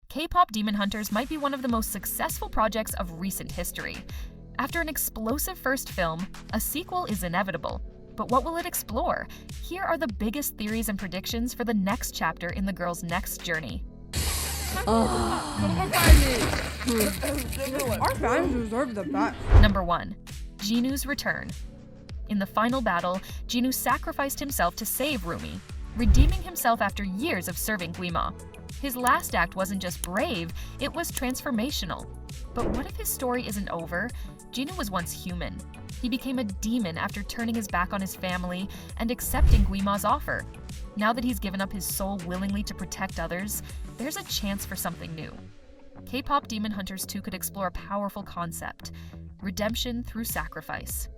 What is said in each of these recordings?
K-pop Demon Hunters might be one of the most successful projects of recent history. After an explosive first film, a sequel is inevitable. But what will it explore? Here are the biggest theories and predictions for the next chapter in the girls' next journey. Our fans deserve the best. Number 1. Jinu's Return. In the final battle, Jinu sacrificed himself to save Rumi, redeeming himself after years of serving Glema. His last act wasn't just brave, it was transformational. But what if his story isn't over? Jinu was once human. He became a demon after turning his back on his family and accepting Glema's offer. Now that he's given up his soul willingly to protect others, there's a chance for something new. K-pop Demon Hunters 2 could explore a powerful concept: redemption through sacrifice.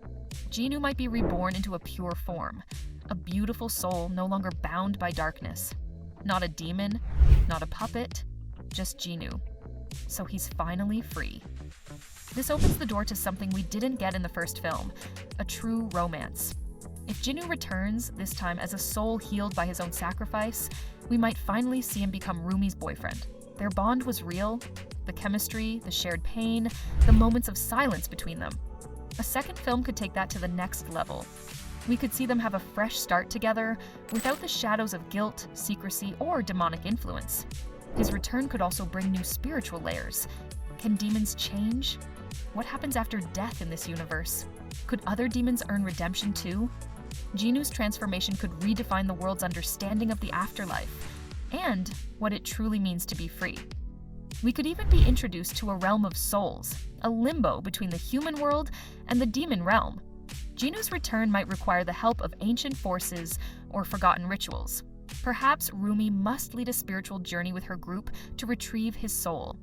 Jinu might be reborn into a pure form, a beautiful soul no longer bound by darkness. Not a demon, not a puppet, just Jinu. So he's finally free. This opens the door to something we didn't get in the first film, a true romance. If Jinu returns, this time as a soul healed by his own sacrifice, we might finally see him become Rumi's boyfriend. Their bond was real, the chemistry, the shared pain, the moments of silence between them. A second film could take that to the next level. We could see them have a fresh start together, without the shadows of guilt, secrecy, or demonic influence. His return could also bring new spiritual layers. Can demons change? What happens after death in this universe? Could other demons earn redemption too? Jinu's transformation could redefine the world's understanding of the afterlife, and what it truly means to be free. We could even be introduced to a realm of souls, a limbo between the human world and the demon realm. Jinu's return might require the help of ancient forces or forgotten rituals. Perhaps Rumi must lead a spiritual journey with her group to retrieve his soul.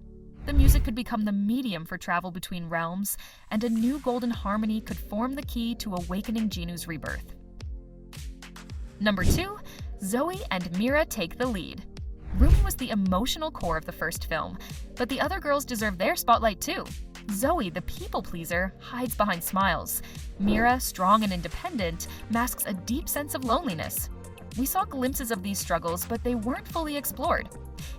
The music could become the medium for travel between realms, and a new golden harmony could form the key to awakening Jinu's rebirth. Number 2. Zoe and Meera take the lead. Rumi was the emotional core of the first film, but the other girls deserve their spotlight too. Zoe, the people pleaser, hides behind smiles. Meera, strong and independent, masks a deep sense of loneliness. We saw glimpses of these struggles, but they weren't fully explored.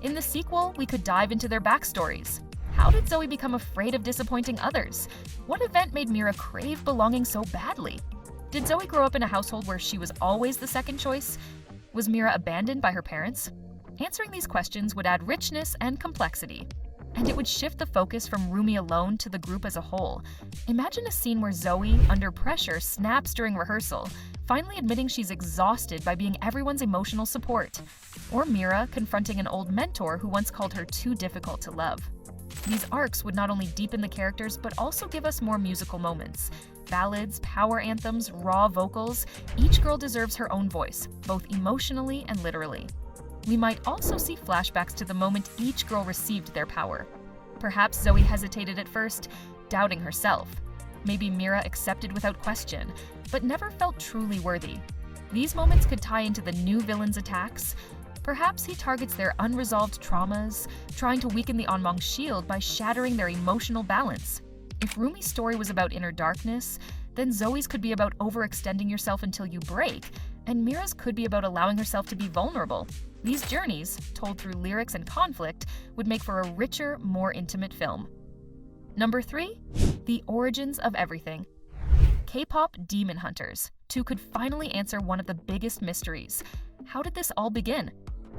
In the sequel, we could dive into their backstories. How did Zoe become afraid of disappointing others? What event made Meera crave belonging so badly? Did Zoe grow up in a household where she was always the second choice? Was Meera abandoned by her parents? Answering these questions would add richness and complexity. And it would shift the focus from Rumi alone to the group as a whole. Imagine a scene where Zoe, under pressure, snaps during rehearsal, finally admitting she's exhausted by being everyone's emotional support. Or Meera confronting an old mentor who once called her too difficult to love. These arcs would not only deepen the characters, but also give us more musical moments. Ballads, power anthems, raw vocals, each girl deserves her own voice, both emotionally and literally. We might also see flashbacks to the moment each girl received their power. Perhaps Zoe hesitated at first, doubting herself. Maybe Meera accepted without question, but never felt truly worthy. These moments could tie into the new villain's attacks. Perhaps he targets their unresolved traumas, trying to weaken the Onmong's shield by shattering their emotional balance. If Rumi's story was about inner darkness, then Zoe's could be about overextending yourself until you break, and Meera's could be about allowing herself to be vulnerable. These journeys, told through lyrics and conflict, would make for a richer, more intimate film. Number 3. The origins of everything. K-pop Demon Hunters 2 could finally answer one of the biggest mysteries. How did this all begin?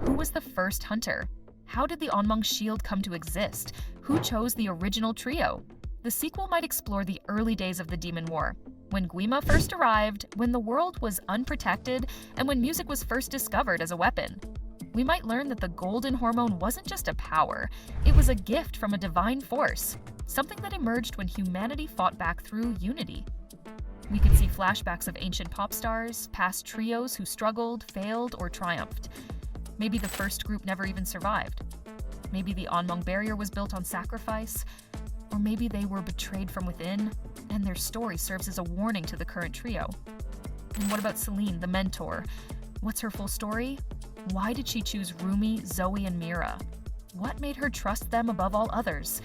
Who was the first hunter? How did the Onmong shield come to exist? Who chose the original trio? The sequel might explore the early days of the Demon War, when Glema first arrived, when the world was unprotected, and when music was first discovered as a weapon. We might learn that the golden hormone wasn't just a power, it was a gift from a divine force, something that emerged when humanity fought back through unity. We could see flashbacks of ancient pop stars, past trios who struggled, failed, or triumphed. Maybe the first group never even survived. Maybe the Onmong barrier was built on sacrifice, or maybe they were betrayed from within, and their story serves as a warning to the current trio. And what about Celine, the mentor? What's her full story? Why did she choose Rumi, Zoe, and Meera? What made her trust them above all others?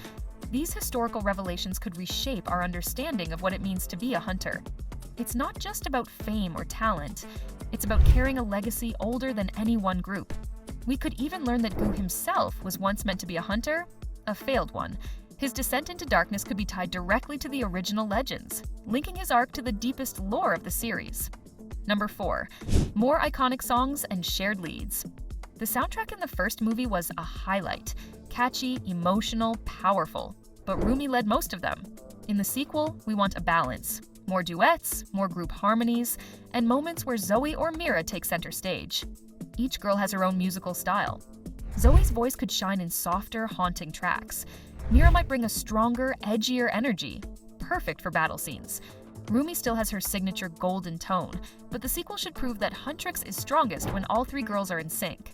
These historical revelations could reshape our understanding of what it means to be a hunter. It's not just about fame or talent. It's about carrying a legacy older than any one group. We could even learn that Gu himself was once meant to be a hunter, a failed one. His descent into darkness could be tied directly to the original legends, linking his arc to the deepest lore of the series. Number 4. More iconic songs and shared leads. The soundtrack in the first movie was a highlight. Catchy, emotional, powerful. But Rumi led most of them. In the sequel, we want a balance. More duets, more group harmonies, and moments where Zoe or Meera take center stage. Each girl has her own musical style. Zoe's voice could shine in softer, haunting tracks. Meera might bring a stronger, edgier energy, perfect for battle scenes. Rumi still has her signature golden tone, but the sequel should prove that Huntrix is strongest when all 3 girls are in sync.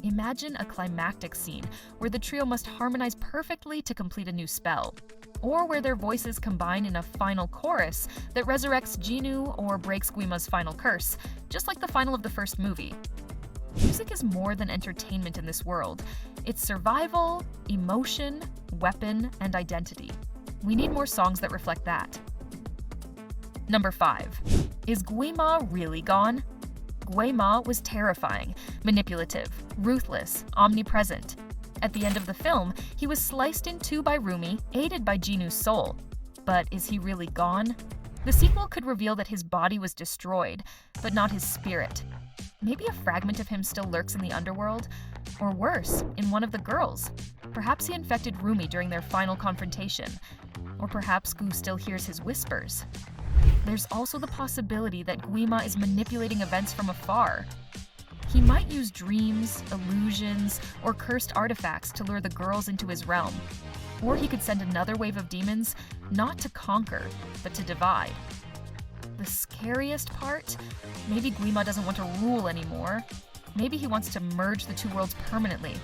Imagine a climactic scene where the trio must harmonize perfectly to complete a new spell, or where their voices combine in a final chorus that resurrects Jinu or breaks Glema's final curse, just like the final of the first movie. Music is more than entertainment in this world. It's survival, emotion, weapon, and identity. We need more songs that reflect that. Number 5. Is Glema really gone? Glema was terrifying, manipulative, ruthless, omnipresent. At the end of the film, he was sliced in two by Rumi, aided by Jinu's soul. But is he really gone? The sequel could reveal that his body was destroyed, but not his spirit. Maybe a fragment of him still lurks in the underworld, or worse, in one of the girls. Perhaps he infected Rumi during their final confrontation, or perhaps Gu still hears his whispers. There's also the possibility that Glema is manipulating events from afar. He might use dreams, illusions, or cursed artifacts to lure the girls into his realm. Or he could send another wave of demons, not to conquer, but to divide. The scariest part? Maybe Glema doesn't want to rule anymore. Maybe he wants to merge the two worlds permanently,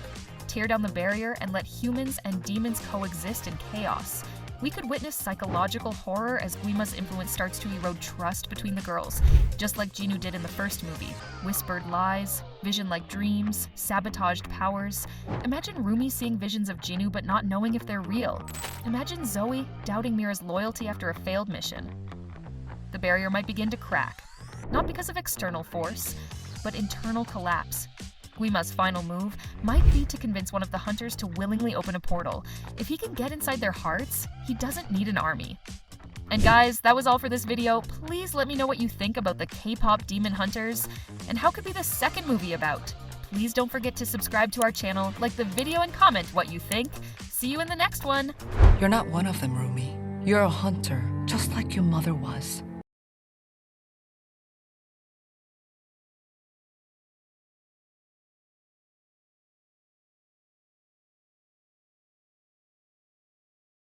tear down the barrier, and let humans and demons coexist in chaos. We could witness psychological horror as Glema's influence starts to erode trust between the girls, just like Jinu did in the first movie. Whispered lies, vision-like dreams, sabotaged powers. Imagine Rumi seeing visions of Jinu but not knowing if they're real. Imagine Zoe doubting Meera's loyalty after a failed mission. The barrier might begin to crack, not because of external force, but internal collapse. Glema's final move might be to convince one of the hunters to willingly open a portal. If he can get inside their hearts, he doesn't need an army. And guys, that was all for this video. Please let me know what you think about the K-pop Demon Hunters, and how could be the second movie about. Please don't forget to subscribe to our channel, like the video, and comment what you think. See you in the next one! You're not one of them, Rumi. You're a hunter, just like your mother was.